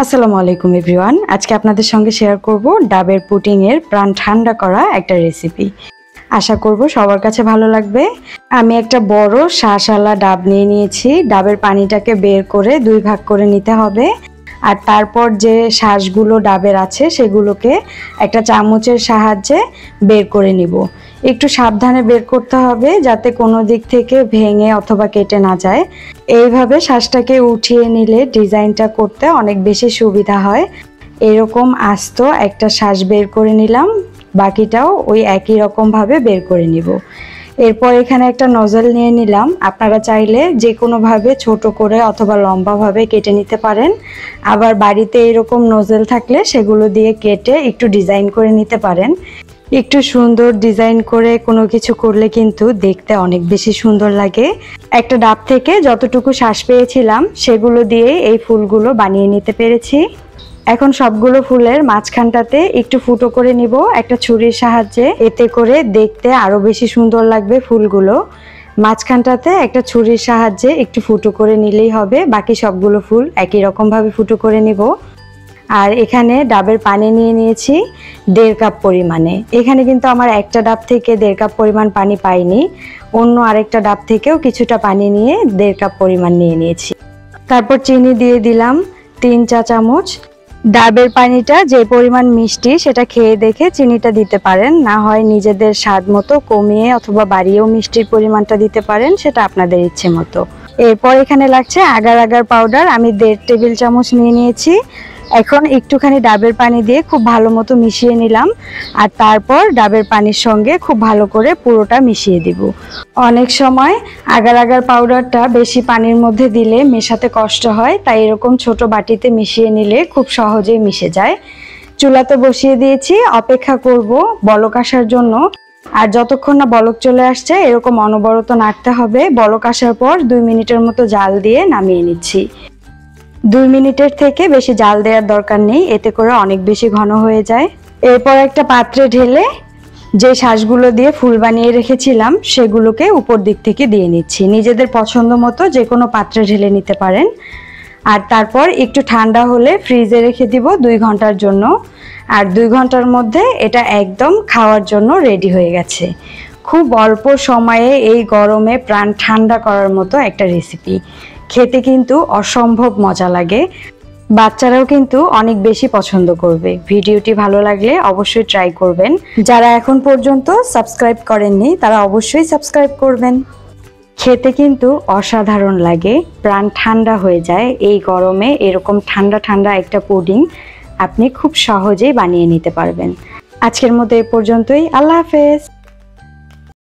আসসালামু আলাইকুম এভরিওয়ান। আজকে আপনাদের সঙ্গে শেয়ার করব ডাবের পুডিং এর প্রাণ ঠান্ডা করা একটা রেসিপি। আশা করব সবার কাছে ভালো লাগবে। আমি একটা বড় শাঁসওয়ালা ডাব নিয়ে নিয়েছি। ডাবের পানিটাকে বের করে দুই ভাগ করে নিতে হবে। আর তারপর যে শাঁসগুলো ডাবের আছে সেগুলোকে একটা চামচের সাহায্যে বের করে নিব। একটু সাবধানে বের করতে হবে যাতে কোনো দিক থেকে ভেঙে অথবা কেটে না যায়। এইভাবে শাঁসটাকে উঠিয়ে নিলে ডিজাইনটা করতে অনেক বেশি সুবিধা হয়। এরকম আস্ত একটা শাঁস বের করে নিলাম, বাকিটাও ওই একই রকমভাবে বের করে নিব। এরপর এখানে একটা নজল নিয়ে নিলাম। আপনারা চাইলে যে কোনোভাবে ছোট করে অথবা লম্বাভাবে কেটে নিতে পারেন। আবার বাড়িতে এরকম নজল থাকলে সেগুলো দিয়ে কেটে একটু ডিজাইন করে নিতে পারেন। একটু সুন্দর ডিজাইন করে কোনো কিছু করলে কিন্তু দেখতে অনেক বেশি সুন্দর লাগে। একটা ডাব থেকে যতটুকু শ্বাস পেয়েছিলাম সেগুলো দিয়ে এই ফুলগুলো বানিয়ে নিতে পেরেছি। এখন সবগুলো ফুলের মাঝখানটাতে একটু ফুটো করে নিব একটা ছুরির সাহায্যে। এতে করে দেখতে আরো বেশি সুন্দর লাগবে ফুলগুলো। মাঝখানটাতে একটা ছুরির সাহায্যে একটু ফুটো করে নিলেই হবে। বাকি সবগুলো ফুল একই রকম ভাবে ফুটো করে নিব। আর এখানে ডাবের পানি নিয়ে নিয়েছি 1.5 কাপ পরিমাণে। এখানে কিন্তু আমার একটা ডাব থেকে 1.5 কাপ পরিমাণ পানি পাইনি, অন্য আরেকটা ডাব থেকেও কিছুটা পানি নিয়ে 1.5 কাপ পরিমাণ নিয়ে নিয়েছি। তারপর চিনি দিয়ে দিলাম 3 চা চামচ। ডাবের পানিটা যে পরিমাণ মিষ্টি সেটা খেয়ে দেখে চিনিটা দিতে পারেন, না হয় নিজেদের স্বাদ মতো কমিয়ে অথবা বাড়িয়েও মিষ্টির পরিমাণটা দিতে পারেন, সেটা আপনাদের ইচ্ছে মতো। এরপর এখানে লাগছে আগার আগার পাউডার। আমি 1.5 টেবিল চামচ নিয়ে নিয়েছি। এখন একটুখানি ডাবের পানি দিয়ে খুব ভালো মতো মিশিয়ে নিলাম। আর তারপর ডাবের পানির সঙ্গে খুব ভালো করে পুরোটা মিশিয়ে দিব। অনেক সময় আগার আগার পাউডারটা বেশি পানির মধ্যে দিলে মেশাতে কষ্ট হয়, তাই এরকম ছোট বাটিতে মিশিয়ে নিলে খুব সহজেই মিশে যায়। চুলাতে বসিয়ে দিয়েছি, অপেক্ষা করব বলক আসার জন্য। আর যতক্ষণ না বলক চলে আসছে এরকম অনবরত নাড়তে হবে। বলক আসার পর 2 মিনিটের মতো জাল দিয়ে নামিয়ে নিচ্ছি। 2 মিনিটের থেকে বেশি জাল দেওয়ার দরকার নেই, এতে করে অনেক বেশি ঘন হয়ে যায়। এরপর একটা পাত্রে ঢেলে যে শাঁসগুলো দিয়ে ফুল বানিয়ে রেখেছিলাম সেগুলোকে উপর দিক থেকে দিয়ে নিচ্ছি। নিজেদের পছন্দ মতো যে কোনো পাত্রে ঢেলে নিতে পারেন। আর তারপর একটু ঠান্ডা হলে ফ্রিজে রেখে দিব 2 ঘন্টার জন্য। আর 2 ঘন্টার মধ্যে এটা একদম খাওয়ার জন্য রেডি হয়ে গেছে। খুব অল্প সময়ে এই গরমে প্রাণ ঠান্ডা করার মতো একটা রেসিপি। খেতে কিন্তু অসম্ভব মজা লাগে। বাচ্চারাও কিন্তু অনেক বেশি পছন্দ করবে। ভিডিওটি ভালো লাগলে অবশ্যই ট্রাই করবেন। যারা এখন পর্যন্ত সাবস্ক্রাইব করেননি তারা অবশ্যই সাবস্ক্রাইব করবেন। খেতে কিন্তু অসাধারণ লাগে, প্রাণ ঠান্ডা হয়ে যায় এই গরমে। এরকম ঠান্ডা ঠান্ডা একটা পুডিং আপনি খুব সহজেই বানিয়ে নিতে পারবেন। আজকের মতো এ পর্যন্তই। আল্লাহ হাফেজ।